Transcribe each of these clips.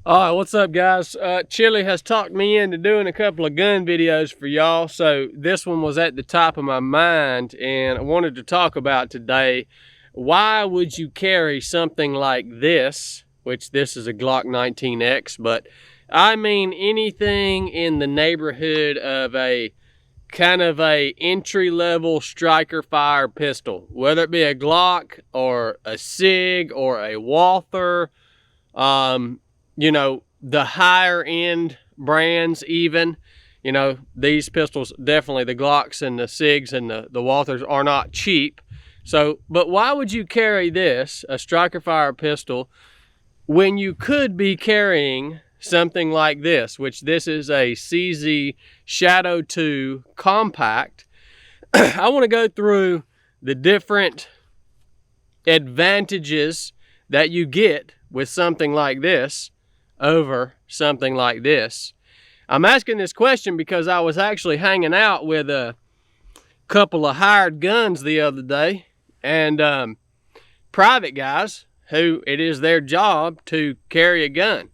All right, what's up, guys? Chili has talked me into doing a couple of gun videos for y'all, so this one was at the top of my mind, and I wanted to talk about today, why would you carry something like this, which this is a Glock 19X, but I mean anything in the neighborhood of a kind of a entry-level striker fire pistol, whether it be a Glock or a SIG or a Walther, you know, the higher end brands even, you know, these pistols, definitely the Glocks and the SIGs and the Walthers are not cheap. So, but why would you carry this, a striker fire pistol, when you could be carrying something like this, which this is a CZ Shadow 2 compact. I want to go through the different advantages that you get with something like this over something like this. I'm asking this question because I was actually hanging out with a couple of hired guns the other day, and private guys who it is their job to carry a gun,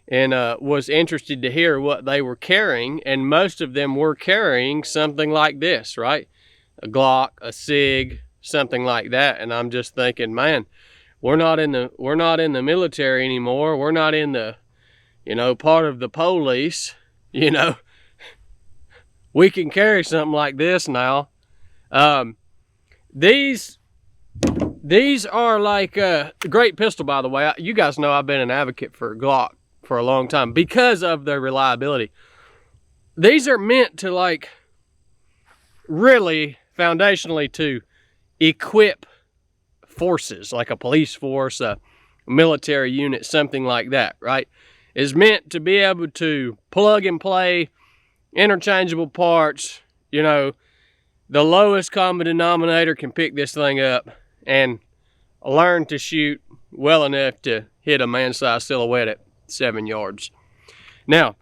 and was interested to hear what they were carrying, and most of them were carrying something like this, right? A Glock, a SIG, something like that. And I'm just thinking, man, we're not in the military anymore. We're not in the, you know, part of the police, you know. We can carry something like this now. These are like a great pistol, by the way. You guys know I've been an advocate for Glock for a long time because of their reliability. These are meant to, like, really foundationally to equip forces, like a police force, a military unit, something like that, right? Is meant to be able to plug and play interchangeable parts. You know, the lowest common denominator can pick this thing up and learn to shoot well enough to hit a man-sized silhouette at 7 yards. Now,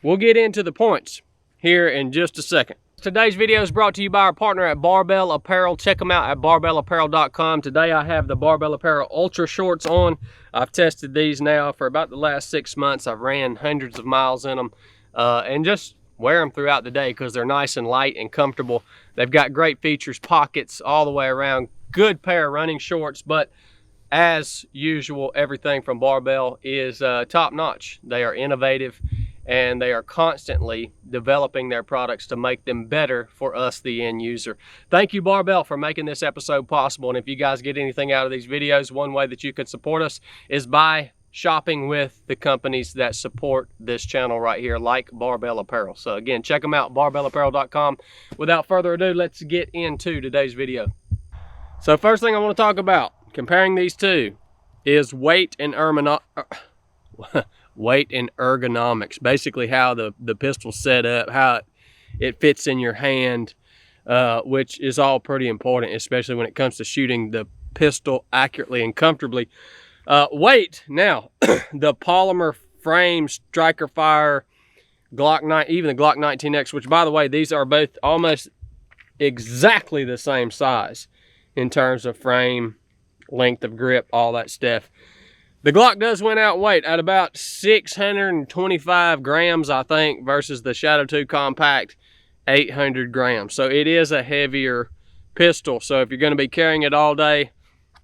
we'll get into the points here in just a second. Today's video is brought to you by our partner at Barbell Apparel. Check them out at barbellapparel.com. Today I have the Barbell Apparel Ultra Shorts on. I've tested these now for about the last 6 months. I've ran hundreds of miles in them and just wear them throughout the day because they're nice and light and comfortable. They've got great features, pockets all the way around. Good pair of running shorts, but as usual, everything from Barbell is top notch. They are innovative, and they are constantly developing their products to make them better for us, the end user. Thank you, Barbell, for making this episode possible. And if you guys get anything out of these videos, one way that you could support us is by shopping with the companies that support this channel right here, like Barbell Apparel. So again, check them out, barbellapparel.com. Without further ado, let's get into today's video. So first thing I want to talk about, comparing these two, is weight and ergonomics. Basically how the pistol's set up, how it fits in your hand, which is all pretty important, especially when it comes to shooting the pistol accurately and comfortably. Weight, now, the polymer frame striker fire Glock 9, even the Glock 19X, which by the way, these are both almost exactly the same size in terms of frame, length of grip, all that stuff. The Glock does win out weight at about 625 grams, I think, versus the Shadow 2 compact, 800 grams. So it is a heavier pistol. So if you're going to be carrying it all day,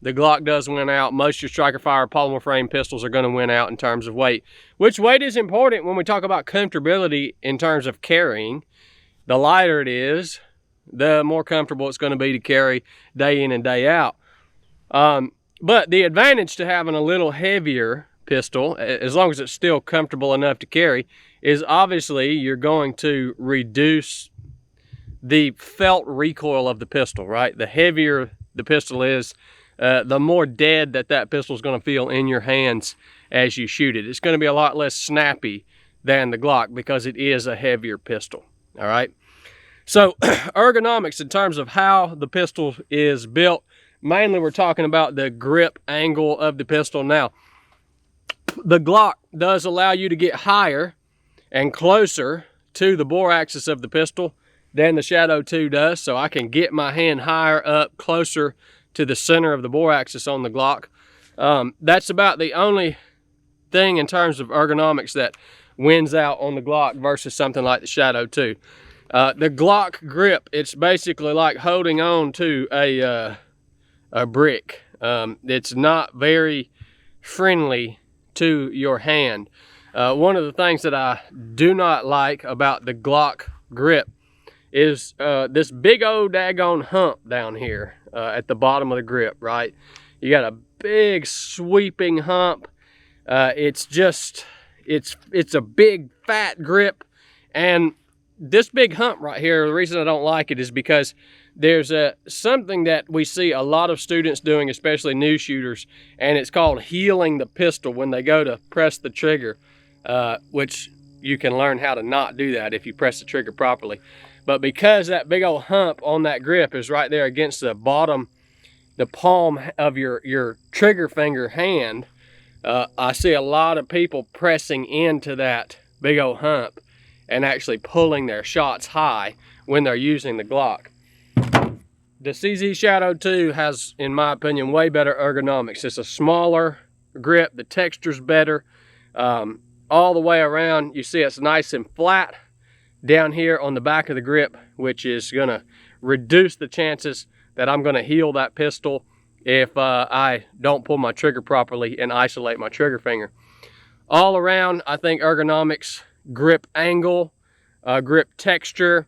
the Glock does win out. Most of your striker fire polymer frame pistols are going to win out in terms of weight, which weight is important when we talk about comfortability in terms of carrying. The lighter it is, the more comfortable it's going to be to carry day in and day out. But the advantage to having a little heavier pistol, as long as it's still comfortable enough to carry, is obviously you're going to reduce the felt recoil of the pistol, right? The heavier the pistol is, the more dead that pistol is going to feel in your hands as you shoot it. It's going to be a lot less snappy than the Glock because it is a heavier pistol, all right? So ergonomics in terms of how the pistol is built, mainly we're talking about the grip angle of the pistol. Now, the Glock does allow you to get higher and closer to the bore axis of the pistol than the Shadow 2 does. So I can get my hand higher up, closer to the center of the bore axis on the Glock. That's about the only thing in terms of ergonomics that wins out on the Glock versus something like the Shadow 2. The Glock grip, it's basically like holding on to a brick. It's not very friendly to your hand. One of the things that I do not like about the Glock grip is this big old daggone hump down here at the bottom of the grip, right? You got a big sweeping hump. It's a big fat grip, and this big hump right here, the reason I don't like it is because there's something that we see a lot of students doing, especially new shooters, and it's called heeling the pistol when they go to press the trigger, which you can learn how to not do that if you press the trigger properly. But because that big old hump on that grip is right there against the bottom, the palm of your trigger finger hand, I see a lot of people pressing into that big old hump and actually pulling their shots high when they're using the Glock. The CZ Shadow 2 has, in my opinion, way better ergonomics. It's a smaller grip, the texture's better. All the way around, you see it's nice and flat down here on the back of the grip, which is gonna reduce the chances that I'm gonna heel that pistol if I don't pull my trigger properly and isolate my trigger finger. All around, I think ergonomics, grip angle, grip texture,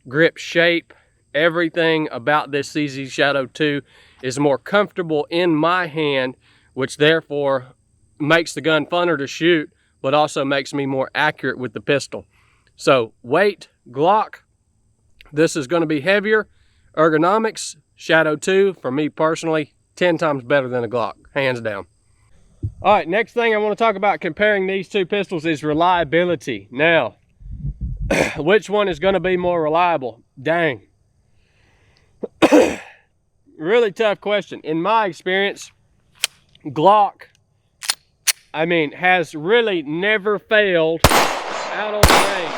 grip shape, everything about this CZ Shadow 2 is more comfortable in my hand, which therefore makes the gun funner to shoot, but also makes me more accurate with the pistol. So weight, Glock, this is going to be heavier. Ergonomics, Shadow 2, for me personally, 10 times better than a Glock, hands down. All right, next thing I want to talk about comparing these two pistols is reliability. Now, which one is going to be more reliable? Dang. Really tough question. In my experience, Glock, I mean, has really never failed out on the range.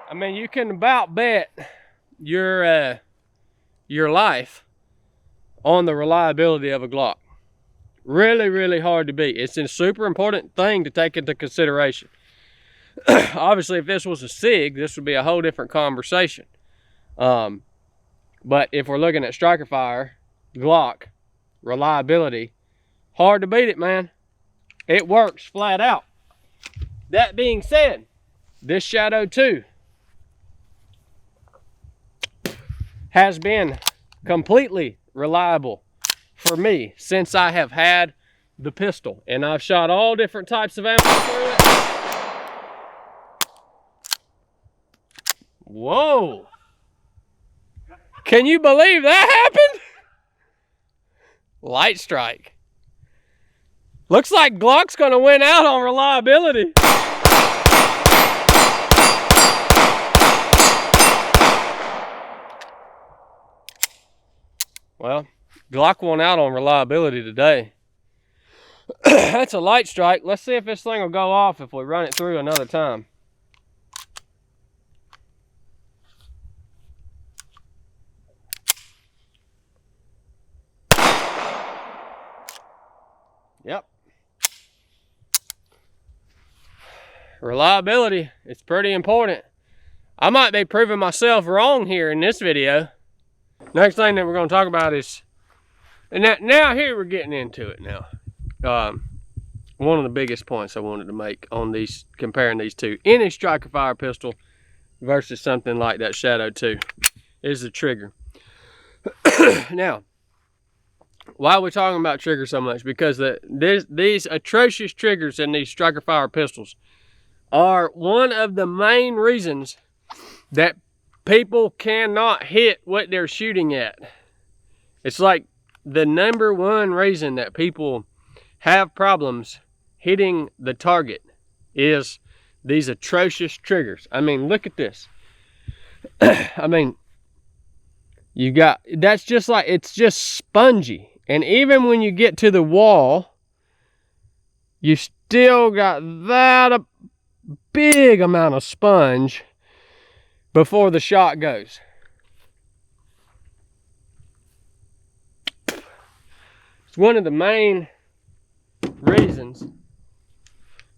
I mean, you can about bet your life on the reliability of a Glock. Really, really hard to beat. It's a super important thing to take into consideration. Obviously, if this was a SIG, this would be a whole different conversation. But if we're looking at striker fire, Glock, reliability, hard to beat it, man. It works flat out. That being said, this Shadow 2 has been completely reliable for me since I have had the pistol, and I've shot all different types of ammo through it. Whoa, can you believe that happened? Light strike. Looks like Glock's gonna win out on reliability. Well, Glock won out on reliability today. That's a light strike. Let's see if this thing will go off if we run it through another time. Yep. Reliability, it's pretty important. I might be proving myself wrong here in this video. Next thing that we're going to talk about is, and now here we're getting into it now. One of the biggest points I wanted to make on these, comparing these two, any striker fire pistol versus something like that Shadow 2, is the trigger. Now, why are we talking about trigger so much? Because these atrocious triggers in these striker fire pistols are one of the main reasons that people cannot hit what they're shooting at. It's like the #1 reason that people have problems hitting the target is these atrocious triggers. I mean, look at this. I mean, you got, that's just like, it's just spongy. And even when you get to the wall, you still got that a big amount of sponge before the shot goes. It's one of the main reasons.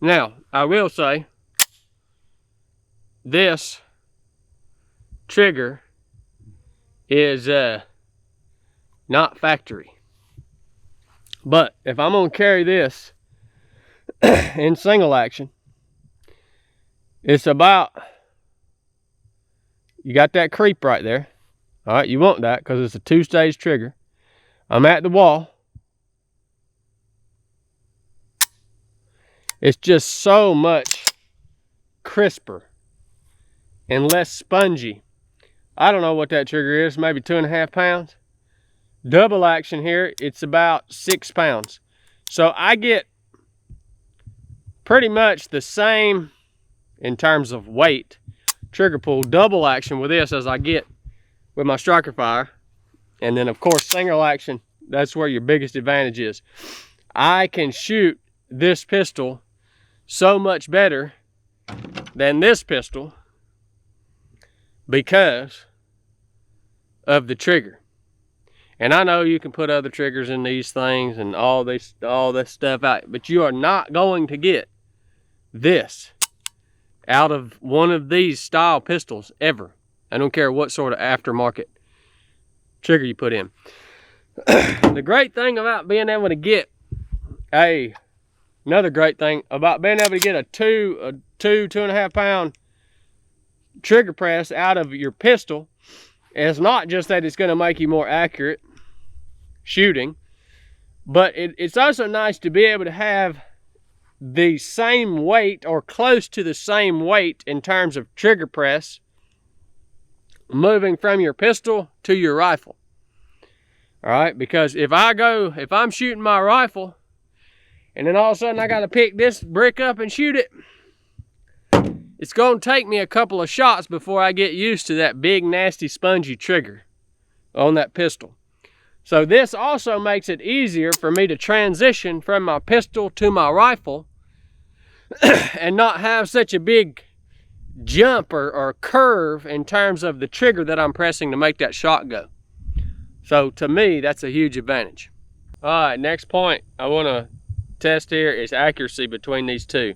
Now, I will say, this trigger is not factory. But if I'm gonna carry this in single action, it's about, you got that creep right there. All right, you want that because it's a 2-stage trigger. I'm at the wall. It's just so much crisper and less spongy. I don't know what that trigger is, maybe 2.5 pounds. Double action here, it's about 6 pounds. So I get pretty much the same in terms of weight trigger pull double action with this as I get with my striker fire. And then of course single action, that's where your biggest advantage is. I can shoot this pistol so much better than this pistol because of the trigger. And I know you can put other triggers in these things and all this stuff out, but you are not going to get this out of one of these style pistols ever. I don't care what sort of aftermarket trigger you put in. The great thing about being able to get another great thing about being able to get a 2.5 pound trigger press out of your pistol is not just that it's going to make you more accurate shooting, but it's also nice to be able to have the same weight or close to the same weight in terms of trigger press moving from your pistol to your rifle. All right, because if I'm shooting my rifle and then all of a sudden I got to pick this brick up and shoot it, it's going to take me a couple of shots before I get used to that big, nasty, spongy trigger on that pistol. So this also makes it easier for me to transition from my pistol to my rifle and not have such a big jump or curve in terms of the trigger that I'm pressing to make that shot go. So to me, that's a huge advantage. All right, next point I want to test here is accuracy between these two.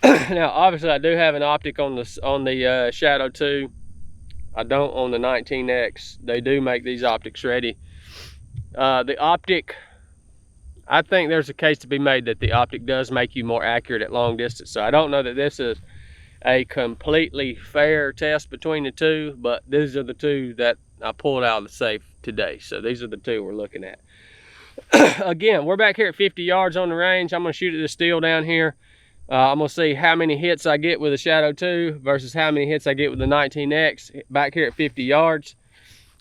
Now, obviously, I do have an optic on the Shadow 2. I don't on the 19X. They do make these optics ready. The optic, I think there's a case to be made that the optic does make you more accurate at long distance. So I don't know that this is a completely fair test between the two, but these are the two that I pulled out of the safe today. So these are the two we're looking at. Again, we're back here at 50 yards on the range. I'm going to shoot at the steel down here. I'm going to see how many hits I get with the Shadow 2 versus how many hits I get with the 19X back here at 50 yards.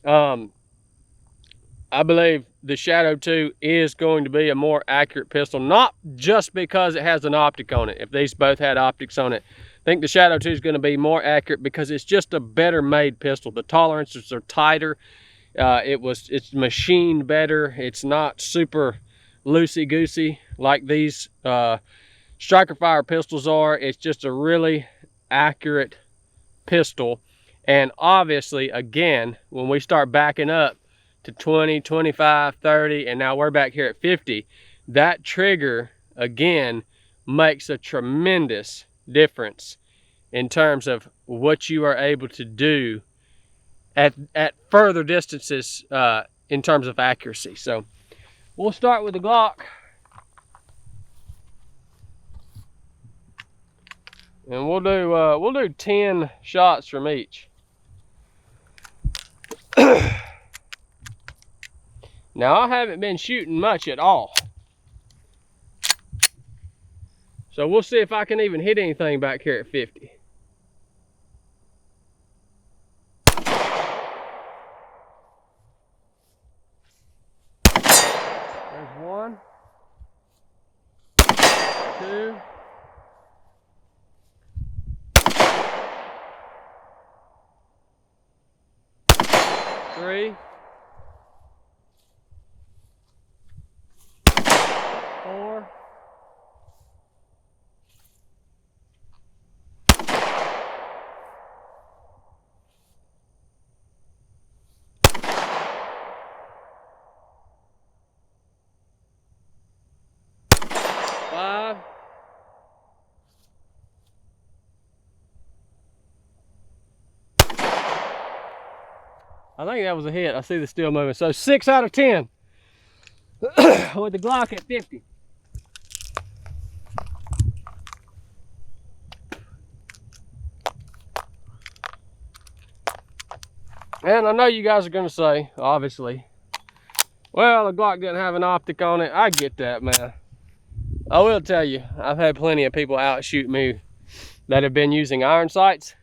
I believe the Shadow 2 is going to be a more accurate pistol, not just because it has an optic on it. If these both had optics on it, I think the Shadow 2 is going to be more accurate because it's just a better made pistol. The tolerances are tighter. It's machined better. It's not super loosey-goosey like these striker fire pistols are. It's just a really accurate pistol. And obviously, again, when we start backing up to 20, 25, 30, and now we're back here at 50, that trigger, again, makes a tremendous difference in terms of what you are able to do at further distances in terms of accuracy. So we'll start with the Glock. And we'll do 10 shots from each. Now, I haven't been shooting much at all. So we'll see if I can even hit anything back here at 50. There's one, two, three, 4, I think that was a hit. I see the steel moving. So 6 out of 10 with the Glock at 50. And I know you guys are gonna say, obviously, well, the Glock didn't have an optic on it. I get that, man. I will tell you, I've had plenty of people outshoot me that have been using iron sights,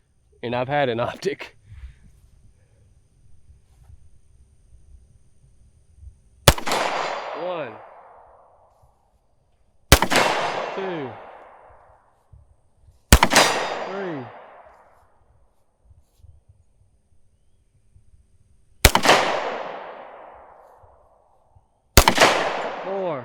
and I've had an optic. One, two, three, four,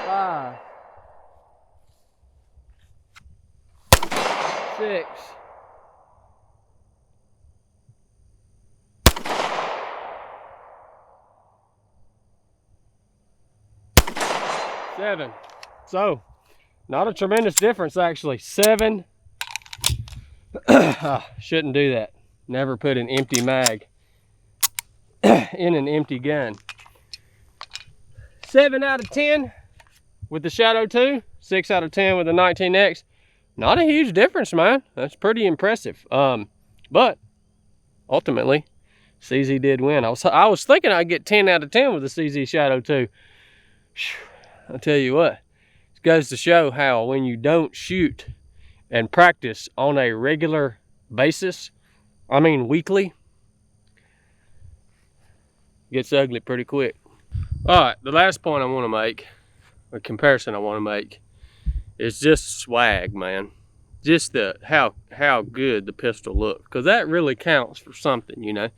five, 6, 7. So, not a tremendous difference actually. 7. Shouldn't do that. Never put an empty mag in an empty gun. 7 out of 10 with the Shadow 2. 6 out of 10 with the 19X. Not a huge difference, man. That's pretty impressive. But ultimately, CZ did win. I was thinking I'd get 10 out of 10 with the CZ Shadow 2. I'll tell you what, it goes to show how when you don't shoot and practice on a regular basis, I mean weekly, it gets ugly pretty quick. All right, the last point I want to make, a comparison I want to make, is just swag, man. Just how good the pistol looks, because that really counts for something, you know.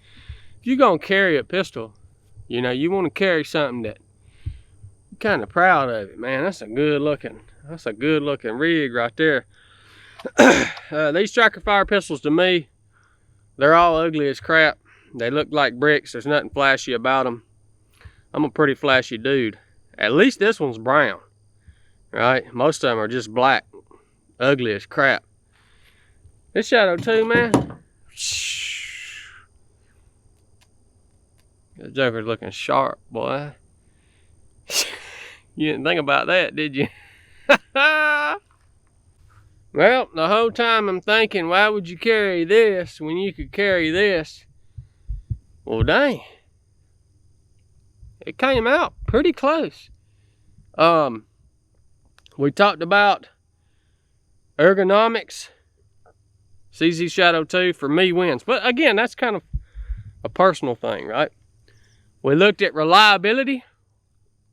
If you're gonna carry a pistol, you know, you want to carry something that you're kind of proud of it, man. That's a good looking rig right there. These striker fire pistols, to me, they're all ugly as crap. They look like bricks. There's nothing flashy about them. I'm a pretty flashy dude. At least this one's brown, right? Most of them are just black, ugly as crap. This Shadow 2, man, the Joker's looking sharp, boy. You didn't think about that, did you? Well, the whole time I'm thinking, why would you carry this when you could carry this? Well, dang. It came out pretty close. We talked about ergonomics. CZ Shadow 2 for me wins. But again, that's kind of a personal thing, right? We looked at reliability.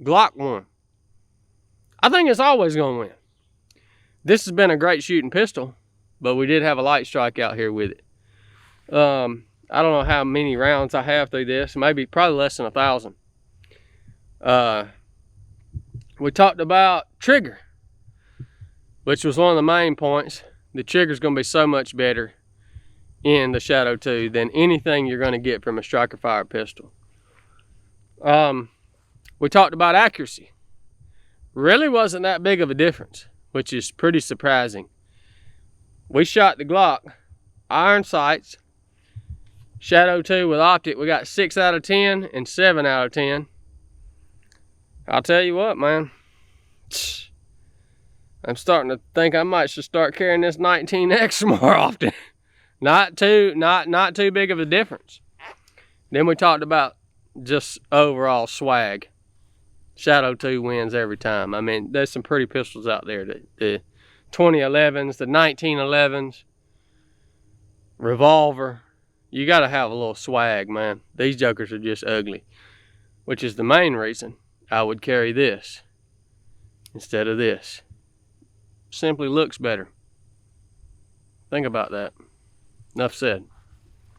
Glock won. I think it's always going to win. This has been a great shooting pistol, but we did have a light strike out here with it. I don't know how many rounds I have through this. Probably less than 1,000. We talked about trigger, which was one of the main points. The trigger's going to be so much better in the Shadow 2 than anything you're going to get from a striker fire pistol. We talked about accuracy. Really wasn't that big of a difference, which is pretty surprising. We shot the Glock, iron sights, Shadow 2 with optic. We got 6 out of 10 and 7 out of 10. I'll tell you what, man. I'm starting to think I might should start carrying this 19X more often. Not too big of a difference. Then we talked about just overall swag. Shadow 2 wins every time. I mean, there's some pretty pistols out there. The 2011s, the 1911s, revolver. You got to have a little swag, man. These jokers are just ugly, which is the main reason I would carry this instead of this. Simply looks better. Think about that. Enough said.